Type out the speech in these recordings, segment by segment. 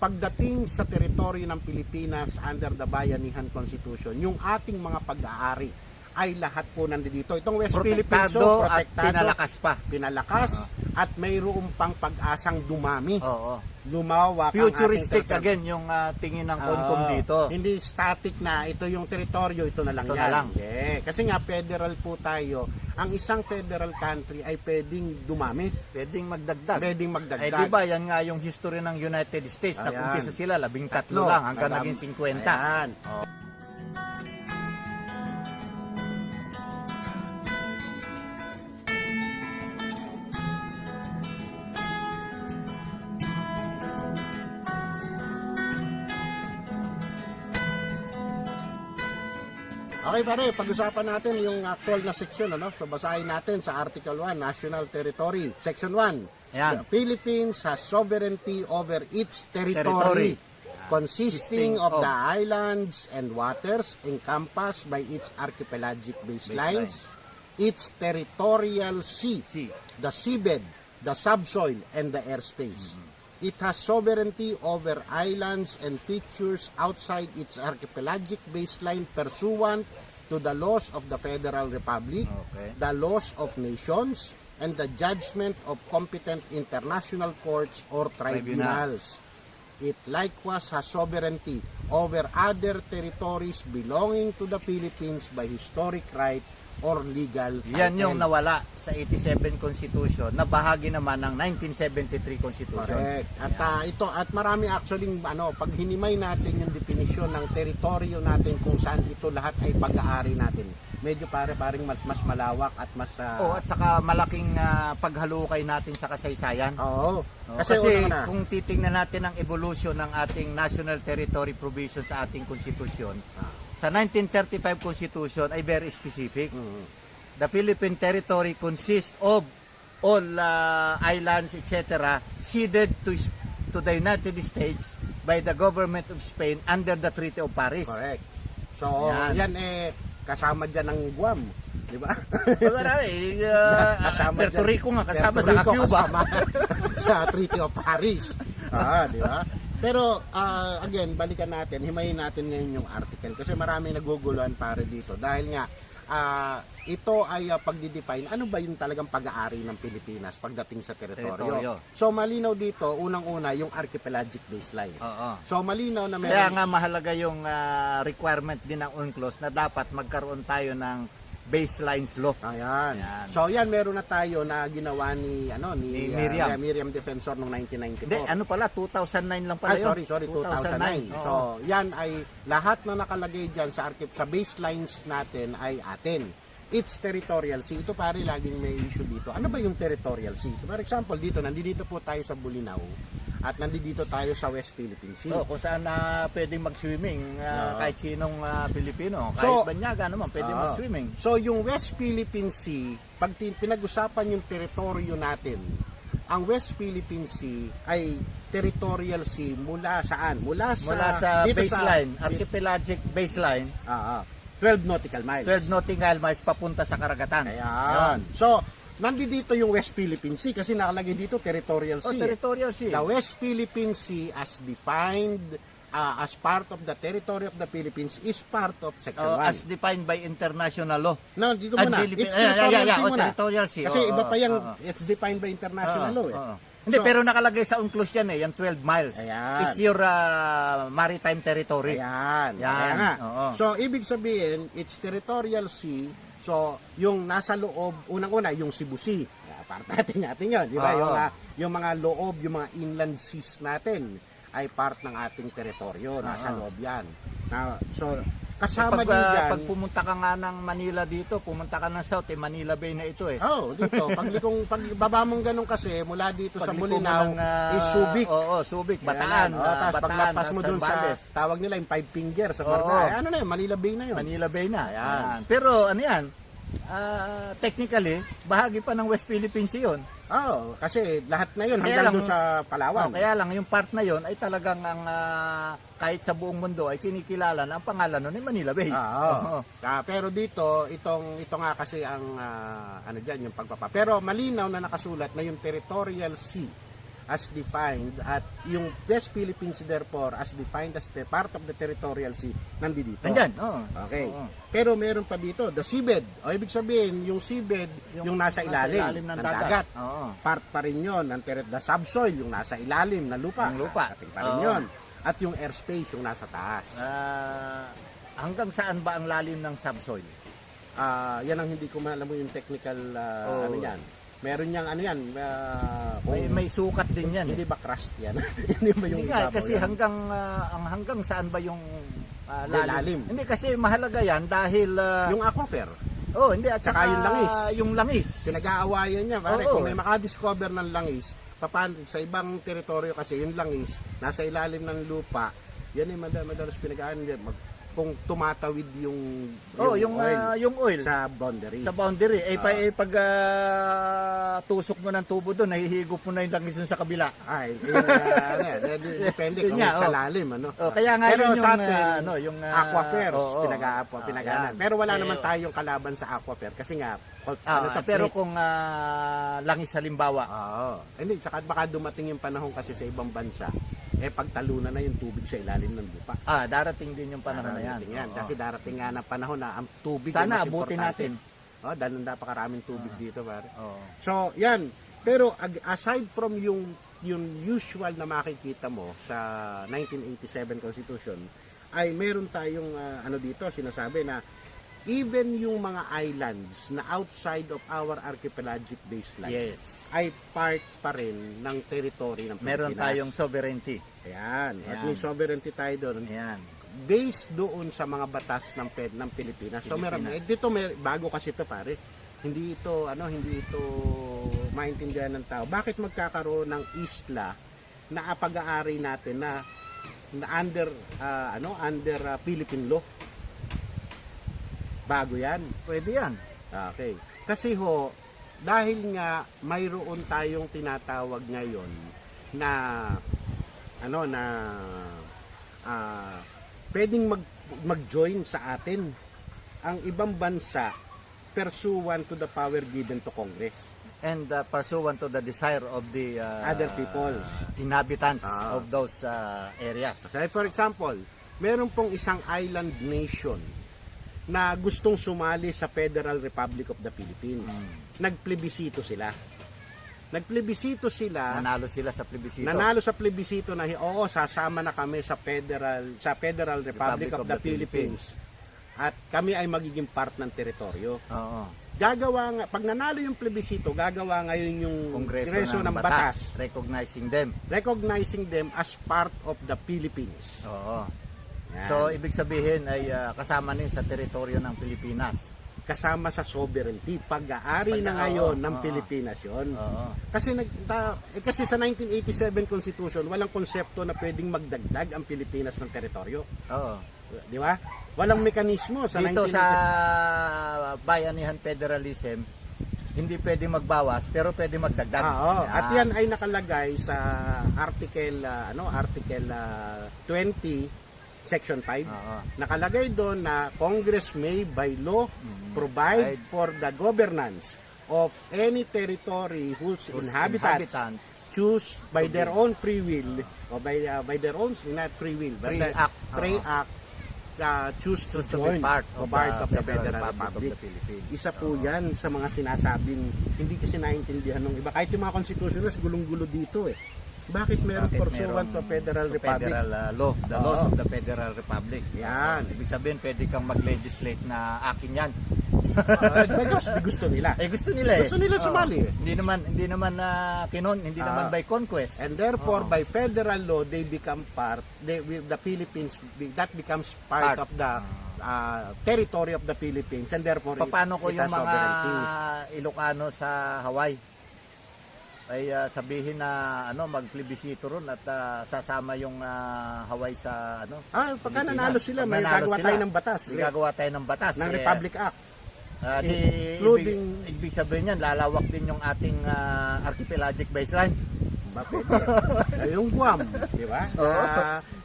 pagdating sa teritoryo ng Pilipinas under the Bayanihan Constitution, yung ating mga pag-aari ay lahat po nandito. Itong West Philippine Sea, protektado, pinalakas pa. Pinalakas, at mayroong pang pag-asang dumami. Oo. Lumawak Futuristic again yung tingin ng CONCOM dito. Hindi static na ito yung teritoryo, ito na lang Ito yan. na lang. Kasi nga federal po tayo. Ang isang federal country ay pwedeng dumami. Pwedeng magdagdag. Pwedeng magdagdag. Eh di ba yan nga yung history ng United States. Ayan. Nag-umpisa sila 13 lang hanggang naging 50. Ayan. Oh. Okay pare, pag-usapan natin yung actual na section, ano? So basahin natin sa Article 1, National Territory. Section 1, Ayan. the Philippines has sovereignty over its territory, consisting of the islands and waters encompassed by its archipelagic baselines, its territorial sea, the seabed, the subsoil, and the airspace. It has sovereignty over islands and features outside its archipelagic baseline pursuant to the laws of the Federal Republic, the laws of nations, and the judgment of competent international courts or tribunals. It likewise has sovereignty over other territories belonging to the Philippines by historic right or legal title. Yan yung nawala sa 87 Constitution na bahagi naman ng 1973 Constitution. Correct. At ito at marami actually pag hinimay natin yung definisyon ng teritoryo natin kung saan ito lahat ay pag-aari natin. Medyo paring mas malawak at mas at saka malaking paghalukay natin sa kasaysayan. Oo. Kasi kung titingnan natin ang evolution ng ating National Territory Provision sa ating Constitution, sa 1935 Constitution ay very specific. The Philippine territory consists of all islands, etc., ceded to the United States by the government of Spain under the Treaty of Paris. Correct. So, yan kasama dyan ng Guam. Di ba? Puerto Rico nga kasama sa Cuba. Kasama sa Treaty of Paris. Di ba? Pero again, balikan natin, himayin natin ngayon yung article kasi marami naguguluhan pare dito dahil nga ito ay pagdi-define ano ba yung talagang pag-aari ng Pilipinas pagdating sa teritoryo. So malinaw dito, unang-una yung archipelagic baseline. So malinaw na meron. Kaya nga mahalaga yung requirement din ng UNCLOS na dapat magkaroon tayo ng baselines law. Ayan. So yan meron na tayo na ginawa ni Miriam Defensor noong 1994. Hindi, ano pala 2009 lang pala yun. Sorry, 2009. So yan ay lahat na nakalagay diyan sa baselines natin ay atin. It's territorial sea. Ito pare laging may issue dito. Ano ba yung territorial sea? For example, nandito po tayo sa Bolinao at nandito tayo sa West Philippine Sea. Kung saan pwedeng mag-swimming kahit sinong Pilipino, kahit banyaga naman pwedeng mag-swimming. So yung West Philippine Sea, pag pinag-usapan yung teritoryo natin, ang West Philippine Sea ay territorial sea mula saan? Mula sa baseline, archipelagic baseline. 12 nautical miles. 12 nautical miles papunta sa karagatan. Ayan. So, nandito yung West Philippine Sea kasi nakalagay dito territorial sea. Territorial sea. The West Philippine Sea as defined as part of the territory of the Philippines is part of Section 1. As defined by international law. No, dito muna. It's territorial sea muna. Territorial sea. Kasi iba pa yung it's defined by international law. Hindi, pero nakalagay sa UNCLOS yan yung 12 miles. Ayan. Is your maritime territory. Ayan. Yan. So, ibig sabihin, it's territorial sea. So, yung nasa loob, unang-una, yung Cebu Sea. Part natin yun. Di ba? Yung mga loob, yung mga inland seas natin ay part ng ating teritoryo. Nasa loob yan. So, kasama din dyan. Pag pumunta ka nga ng Manila dito, pumunta ka ng South, Manila Bay na ito dito. Pag baba mong ganun kasi, mula dito sa Bolinao, is Subic. Subic, Bataan. Tapos paglapas mo dun sa, tawag nila yung Five Finger sa Barangay. Ano na yun? Manila Bay na yun. Manila Bay na. Ayan. Pero ano yan? Technically, bahagi pa ng West Philippine Sea yun. Kasi lahat na yun hanggang doon sa Palawan. Kaya lang, yung part na yun ay talagang kahit sa buong mundo ay kinikilala na ang pangalan nun ay Manila Bay. Pero dito, ito nga kasi ang yung pagpapa. Pero malinaw na nakasulat na yung territorial sea as defined at yung West Philippines therefore as defined as the part of the territorial sea nandito. Nandyan, oo. Okay. Oo. Pero meron pa dito, the seabed. O ibig sabihin, yung seabed, yung nasa ilalim ng dagat. Oo. Part pa rin yun, ng the subsoil, yung nasa ilalim ng lupa. Ng lupa. Ating pa rin Oo. yun. At yung airspace, yung nasa taas. Hanggang saan ba ang lalim ng subsoil? Yan ang hindi ko alam mo yung technical Oo. ano yan. Meron niyang ano yan. May sukat din yan. Hindi ba crust yan? Hindi ba yung Hindi nga, ibabaw kasi yan? hanggang saan ba yung May lalim. Hindi kasi mahalaga yan dahil Yung aquifer. hindi at Tsaka yung langis. Yung langis. Pinag-aawayan niya. Pare, Oo. kung may makadiscover ng langis, paano, sa ibang teritoryo kasi yung langis, nasa ilalim ng lupa, yan ay madalas pinag-aawayan niya. Kung tumatawid yung yung oil sa boundary. sa boundary pag tusok mo ng tubo doon, nahihigop mo na yung langis dun sa kabila. Ay, depende kung Yun nga, sa lalim, ano. Kaya nga Pero yun sa yung, atin, yung aquifers, yan. pinag-aanan. Pero wala naman tayong kalaban sa aquifer kasi nga, Pero kung langis halimbawa, hindi, saka baka dumating yung panahon kasi sa ibang bansa, pagtalunan na yung tubig sa ilalim ng lupa. darating din yung panahon na yan. Darating yan. Oo. Kasi darating nga ng panahon na ang tubig Sana ay mas abutin importante. natin. Dahil napakaraming tubig dito, pare. Oo. So, yan. Pero aside from yung usual na makikita mo sa 1987 Constitution, ay meron tayong ano dito, sinasabi na even yung mga islands na outside of our archipelagic baseline Yes. ay part pa rin ng territory ng Pilipinas. Meron tayong sovereignty. Ayan. At Ayan. may sovereignty tayo doon. Ayan. Based doon sa mga batas ng ng Pilipinas. So meron dito bago kasi ito pare. Hindi ito maintindihan ng tao. Bakit magkakaroon ng isla na pag-aari natin na under Philippine law? Bago 'yan. Pwede yan. Okay. Kasi dahil nga mayroon tayong tinatawag ngayon na pwedeng mag-join sa atin ang ibang bansa pursuant to the power given to Congress. And pursuant to the desire of the Other peoples. inhabitants of those areas. So, for example, meron pong isang island nation na gustong sumali sa Federal Republic of the Philippines. Nagplebisito sila. Nanalo sila sa plebisito. Nanalo sa plebisito na oo, sasama na kami sa Federal Republic of the Philippines. At kami ay magiging part ng teritoryo. Oo. Pag nanalo yung plebisito, gagawa ngayon yung Kongreso ng batas recognizing them as part of the Philippines. Oo. Yan. So ibig sabihin ay kasama na yun sa teritoryo ng Pilipinas. Kasama sa sovereignty, pag-aari na ngayon ng Pilipinas yon. Oo. Kasi sa 1987 Constitution, walang konsepto na pwedeng magdagdag ang Pilipinas ng teritoryo. Oo. Di ba? Walang mekanismo sa Dito 1987. sa bayanihan federalism, hindi pwede magbawas pero pwede magdagdag. At yan ay nakalagay sa article 20 Section 5. Nakalagay doon na Congress may by law provide for the governance of any territory whose inhabitants choose by their own free will or by their own not free will but free act choose to join be part of the Federal Republic Republic. of the Philippines. Isa po yan sa mga sinasabing hindi kasi naintindihan ng iba. Kahit yung mga constitutionalists gulong-gulo dito Bakit meron pursuant to Federal Republic? Federal law, the laws of the Federal Republic. Yan. Ibig sabihin, pwede kang mag-legislate na akin yan. Because gusto nila. Gusto nila Gusto nila sumali Hindi naman hindi naman by conquest. And therefore, by federal law, they become the Philippines, that becomes part of the territory of the Philippines, and therefore Paano ko it has yung mga sovereignty. Ilocano sa Hawaii ay sabihin na magplebisito ron at sasama yung Hawaii sa Pagka nanalo sila, may gagawa tayo ng batas. Gagawa tayo ng batas Ng Republic Act. Including ibig sabihin yan, lalawak din yung ating archipelagic baseline. Pwede. Yung Guam, di ba?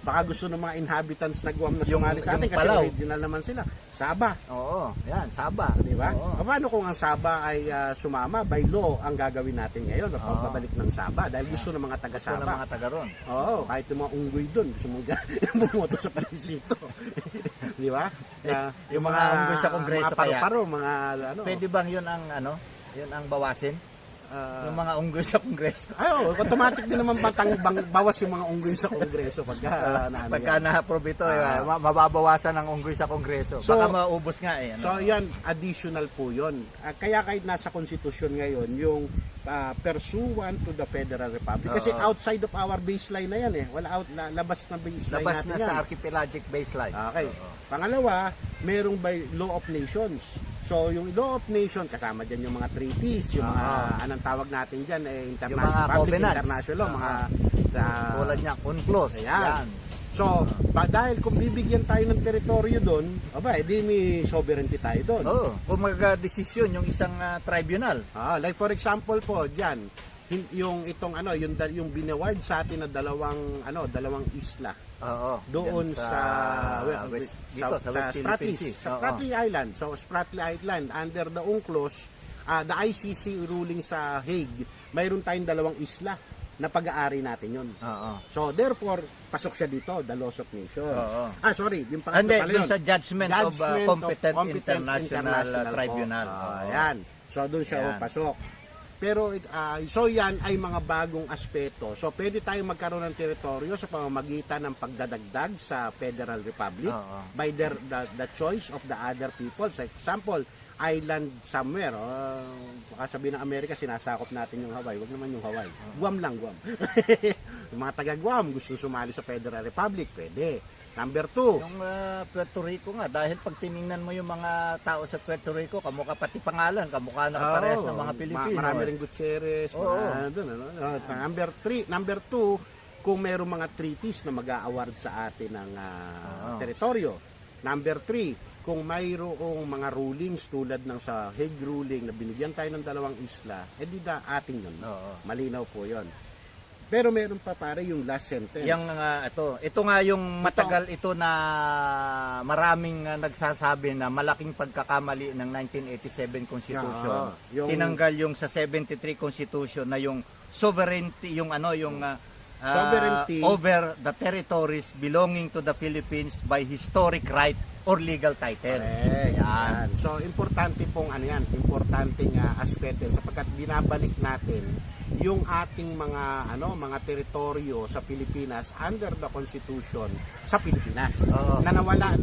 Baka gusto ng mga inhabitants na Guam na Yung- sumali sa atin yung kasi Palau. original naman sila. Sabah. Oo, yan, Sabah. Di ba? Oo. Paano kung ang Sabah ay sumama? By law, ang gagawin natin ngayon, pagbabalik ng Sabah dahil gusto ng mga Gusto ng taga-Sabah. mga taga ron. Oo, kahit yung mga unggoy doon, gusto mong bumoto sa plebisito. Di ba? yung mga unggoy sa Kongreso mga paru-paro, mga ano. Pwede bang yun ang yun ang bawasin? ah, Yung mga unggoy sa Kongreso. automatic din naman bawas yung mga unggoy sa Kongreso pagka naano Pagka yan. na-approve ito, mababawasan ang unggoy sa Kongreso. So- Baka maubos nga eh. So yan, additional po yun. Kaya kahit nasa konstitusyon ngayon, yung pursuant to the Federal Republic. Kasi Oo. outside of our baseline na yan eh. Labas na baseline Labas natin na yan. sa archipelagic baseline. Okay. Pangalawa, merong by law of nations. So, yung law of nations, kasama dyan yung mga treaties, yung mga, anong tawag natin dyan, international, mga public, covenants. international law, mga, Tulad niya, UNCLOS. Ayan. Yan. So, dahil kung bibigyan tayo ng teritoryo doon, edi may sovereignty tayo doon. Oo, kung mag-desisyon yung isang tribunal. Like for example po, diyan, yung itong yung binaward sa atin na dalawang isla. Oo. Doon Yan sa West, dito sa West Spratly, Philippine Sea. sa Spratly Island. So Spratly Island under the UNCLOS, the ICC ruling sa Hague, mayroon tayong dalawang isla na pag-aari natin yun. Oo. So therefore, pasok siya dito, the laws of nations. Oo. Sorry, yung pangatlo Hindi, pala dun yun. sa judgment of competent international po. tribunal. Oo. Ayan. So doon siya Ayan. pasok. Pero so yan ay mga bagong aspeto. So pwede tayong magkaroon ng teritoryo sa pamamagitan ng pagdadagdag sa Federal Republic Oo. by the choice of the other people. For example, island somewhere. Baka sabihin ng Amerika, sinasakop natin yung Hawaii. Huwag naman yung Hawaii. Guam lang, Guam. Yung mga taga-Guam gusto sumali sa Federal Republic, pwede. Number 2. Yung Puerto Rico nga, dahil pag tiningnan mo yung mga tao sa Puerto Rico, kamukha pati pangalan, kamukha na parehas ng mga Pilipino. Marami rin Gutierrez. Oo. Number 2, kung mayroong mga treaties na mag-a-award sa atin ng teritoryo. Number 3, kung mayroong mga rulings tulad ng sa Hague ruling na binigyan tayo ng dalawang isla, edi ating yun. Oo. Malinaw po yon. Pero meron pa pare yung last sentence. Yung ito nga yung matagal ito na maraming nagsasabi na malaking pagkakamali ng 1987 Constitution. Yung- Tinanggal yung sa 73 Constitution na yung sovereignty, yung Sovereignty. over the territories belonging to the Philippines by historic right or legal title. Correct. Yan. Yan. So importante pong importanteng aspeto sapagkat binabalik natin yung ating mga teritoryo sa Pilipinas under the Constitution sa Pilipinas. Oo. Na nawala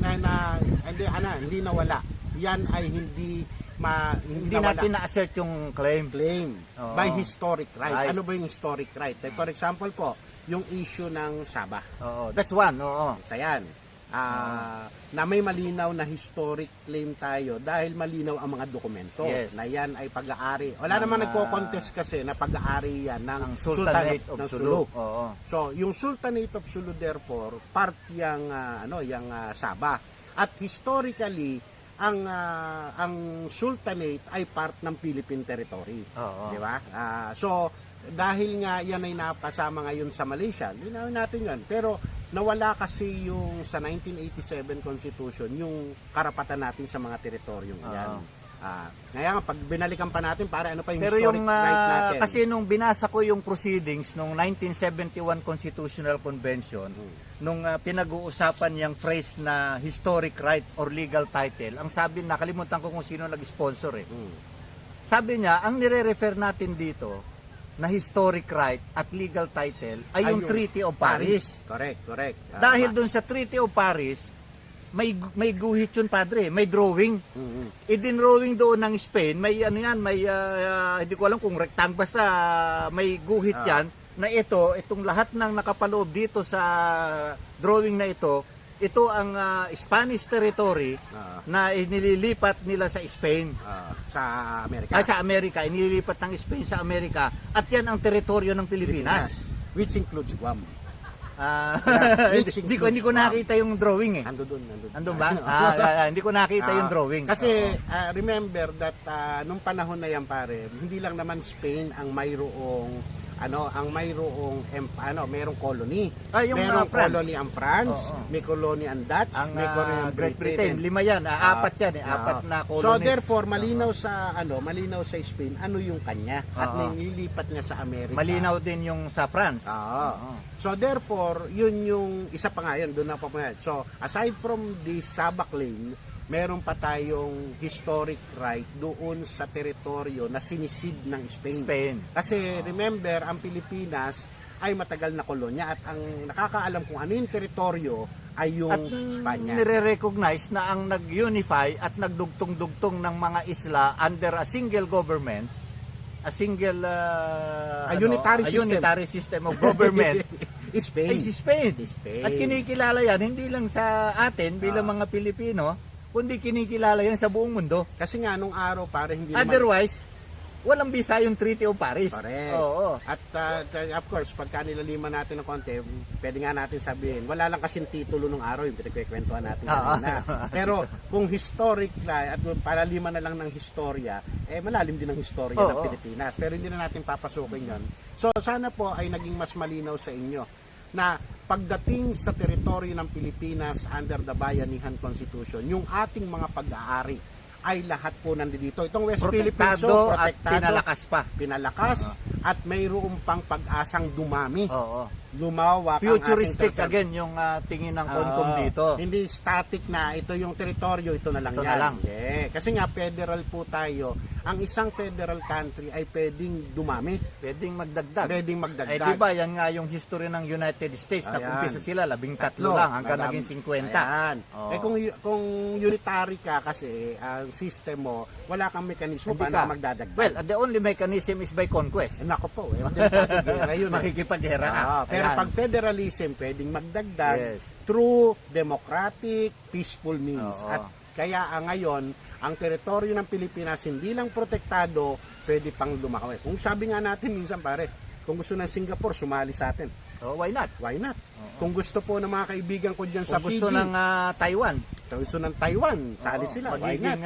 hindi nawala. Yan ay hindi Hindi natin na-assert yung claim. Oo. by historic right. Right. Ano ba yung historic right? Like, for example po, yung issue ng Sabah. Oo, that's one. Oo. Isa yan. Na may malinaw na historic claim tayo dahil malinaw ang mga dokumento Yes. na yan ay pag-aari. Wala naman nagko-contest kasi na pag-aari yan ng Ang Sultanate of Sulu. Oo. So, yung Sultanate of Sulu therefore, part yung Sabah. At historically, ang Sultanate ay part ng Philippine territory. Oo. Di ba? So, dahil nga yan ay nakasama ngayon sa Malaysia, linawin natin yan. Pero nawala kasi yung sa 1987 Constitution, yung karapatan natin sa mga teritoryong yan. Ngayon, pag binalikan pa natin, para ano pa yung Pero historic yung right natin. kasi nung binasa ko yung proceedings nung 1971 Constitutional Convention, nung pinag-uusapan yung phrase na historic right or legal title, ang sabi, nakalimutan ko kung sino nag-sponsor eh. Sabi niya, ang nire-refer natin dito na historic right at legal title ay yung Treaty of Paris. Correct. Dahil dun sa Treaty of Paris, may guhit yun, padre, may drawing. Idin-drawing doon ng Spain, may hindi ko alam kung rectangle, basta may guhit yan na itong lahat ng nakapaloob dito sa drawing na ito ang Spanish territory na inililipat nila sa Spain. Sa Amerika. Sa Amerika, inililipat ng Spain sa Amerika at yan ang teritoryo ng Pilipinas. Which includes Guam. Hindi ko nakita yung drawing eh. Ando doon. Andun ba? Hindi ko nakita yung drawing. Kasi remember that nung panahon na yan pare, hindi lang naman Spain ang mayroong ang mayroong mayroong colony. Yung Merong France. colony ang France, Oo. may colony ang Dutch, Ang may colony ang Great Britain, 5 yan, apat yan apat na colonies. So therefore malinaw sa Spain ano yung kanya at Oo. nililipat niya sa Amerika. Malinaw din yung sa France. Oo. So therefore, yun yung isa pa nga yun, doon na papunta. So aside from the Sabak Lane, meron pa tayong historic right doon sa teritoryo na sinisid ng Spain. Kasi remember, ang Pilipinas ay matagal na kolonya at ang nakakaalam kung ano yung teritoryo ay yung At Espanya. nire-recognize na ang nag-unify at nagdugtong-dugtong ng mga isla under a single government, a single unitary system of government Spain. ay si Spain. Spain. At kinikilala yan hindi lang sa atin bilang mga Pilipino, kundi kinikilala yan sa buong mundo. Kasi nga nung araw para hindi naman Otherwise, walang bisa yung Treaty of Paris. correct. Oo. At of course, pagka nilalima natin ng konti, pwede nga natin sabihin, wala lang kasing titulo nung araw, yung pinagkikwentuhan natin kanina. Pero kung historic na, at palaliman na lang ng historia, malalim din ang historia ng Pilipinas. Pero hindi na natin papasukin yon. So sana po ay naging mas malinaw sa inyo na pagdating sa teritoryo ng Pilipinas under the Bayanihan Constitution, yung ating mga pag-aari ay lahat po nandito. Itong West Philippines, Protektado at protektado, pinalakas pa. pinalakas at mayroong pang pag-asang dumami. Oo. Lumawak Futuristic ang ating again yung tingin ng CONCOM dito. Hindi static na ito yung teritoryo, ito na lang Ito yan. na lang. Hindi. Kasi nga federal po tayo. Ang isang federal country ay pwedeng dumami, Pwedeng magdagdag. pwedeng magdagdag. Di ba yan nga yung history ng United States na Ayan. umpisa sila 13 lang hanggang naging 50. Ayan. Oo. Kung unitary ka kasi, ang system mo, wala kang mekanismo Hindi paano ka. magdadagdag. Well, the only mechanism is by conquest. Nako po, gera yun. Makikipaghera ka. Pero Ayan. pag federalism, pwedeng magdagdag Yes. through democratic, peaceful means. Oo. At kaya ngayon, ang teritoryo ng Pilipinas hindi lang protektado, pwede pang lumaki. Kung sabi nga natin minsan pare, kung gusto ng Singapore, sumali sa atin. Why not? Why not? Kung gusto po ng mga kaibigan ko dyan sa Kung gusto Fiji, ng Taiwan, kung gusto ng Taiwan, sali sila. Why not? magiging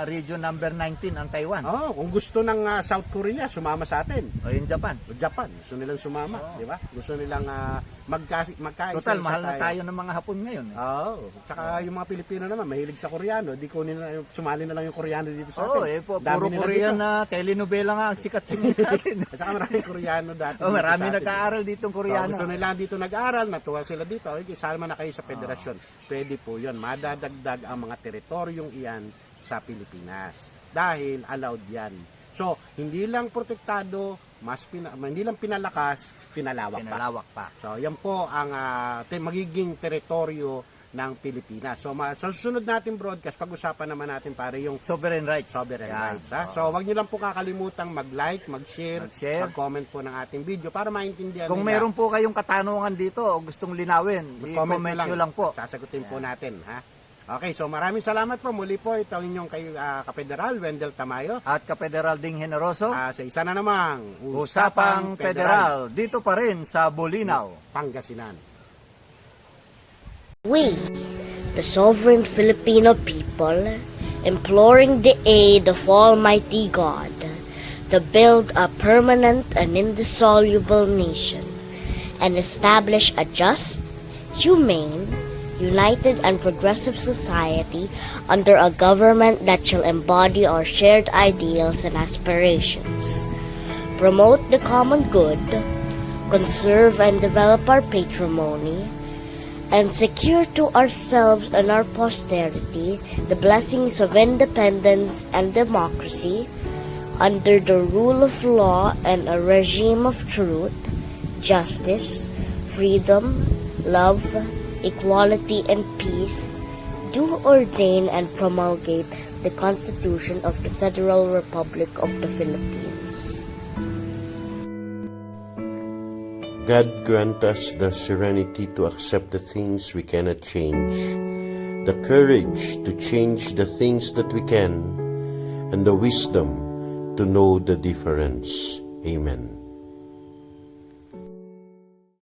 region number 19 ang Taiwan. Kung gusto ng South Korea, sumama sa atin. O yung Japan. O Japan, gusto nilang sumama, di ba? Gusto nilang magkaisa. Total, mahal na tayo ng mga Hapon ngayon. Oo. Tsaka yung mga Pilipino naman, mahilig sa Koreano. Di kunin na, sumali na lang yung Koreano dito sa Oo, atin. puro nila Korean dito. na telenovela nga ang sikat natin. At saka maraming Koreano dati. Oh, dito marami sa atin. nag-aaral ditong Koreano. Gusto nila dito nag-aaral, natuwa sila dito. Okay, sama na kayo sa federasyon. Pwede po yun. Madadagdag ang mga teritoryong iyan sa Pilipinas. Dahil allowed yan. So, hindi lang protektado, hindi lang pinalakas, pinalawak pa. So, yan po ang magiging teritoryo ng Pilipinas. So, sa susunod natin broadcast, pag-usapan naman natin pare yung Sovereign rights. sovereign Yan. rights. Ha? So, wag niyo lang po kakalimutang mag-like, mag-share, Mag-share. mag-comment po ng ating video para maintindihan Kung nila. meron po kayong katanungan dito o gustong linawin, Comment i-comment nyo lang po. Sasagutin po natin. Ha? Okay, so maraming salamat po. Muli po, ito ang inyong Kapederal, Wendell Tamayo. At Ka-Federal Ding Generoso, Sa isa na namang Usapang Federal, dito pa rin sa Bolinao. Pangasinan. We, the sovereign Filipino people, imploring the aid of Almighty God to build a permanent and indissoluble nation and establish a just, humane, united and progressive society under a government that shall embody our shared ideals and aspirations, promote the common good, conserve and develop our patrimony, and secure to ourselves and our posterity the blessings of independence and democracy under the rule of law and a regime of truth, justice, freedom, love, equality, and peace, do ordain and promulgate the Constitution of the Federal Republic of the Philippines. God grant us the serenity to accept the things we cannot change, the courage to change the things that we can, and the wisdom to know the difference. Amen.